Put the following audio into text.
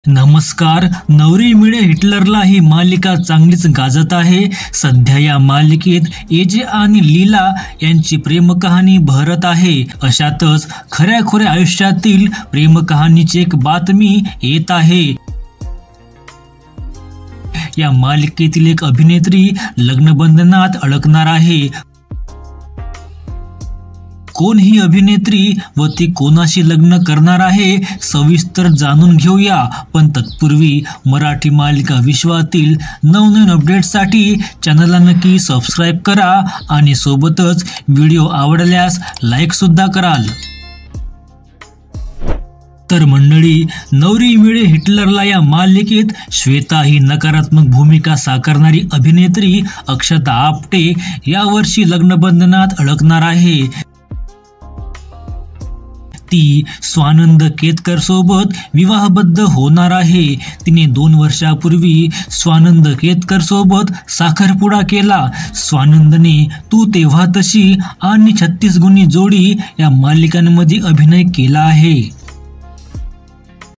नमस्कार. नवरी मिळे हिटलरला ही मालिका चांगलीच गाजत आहे. सध्या या मालिकेत एजे आणि लीला यांची प्रेमकहाणी बहरत आहे. अशातच खऱ्या आयुष्यातील प्रेमकहाणीची एक बातमी येत आहे. या मालिकेतील एक अभिनेत्री लग्नबंधनात अडकणार आहे. कोण ही अभिनेत्री व ती कोणाशी लग्न करणार आहे सविस्तर जाणून घेऊया. पण तत्पूर्वी मराठी मालिका विश्वातील नवनवीन अपडेट्ससाठी चॅनलला नक्की सबस्क्राईब करा आणि सोबतच व्हिडिओ आवडल्यास लाईक सुद्धा कराल. तर मंडळी, नवरी मिळे हिटलरला या मालिकेत श्वेता ही नकारात्मक भूमिका साकारणारी अभिनेत्री अक्षता आपटे यावर्षी लग्नबंधनात अडकणार आहे. ती स्वानंद केतकर सोबत विवाहबद्ध होणार आहे. तिने 2 वर्षापूर्वी स्वानंद केतकर सोबत साखरपुडा केला. स्वानंदने तू तेव्हा तशी आणि 36 गुणी जोडी या मालिकांमध्ये अभिनय केला आहे.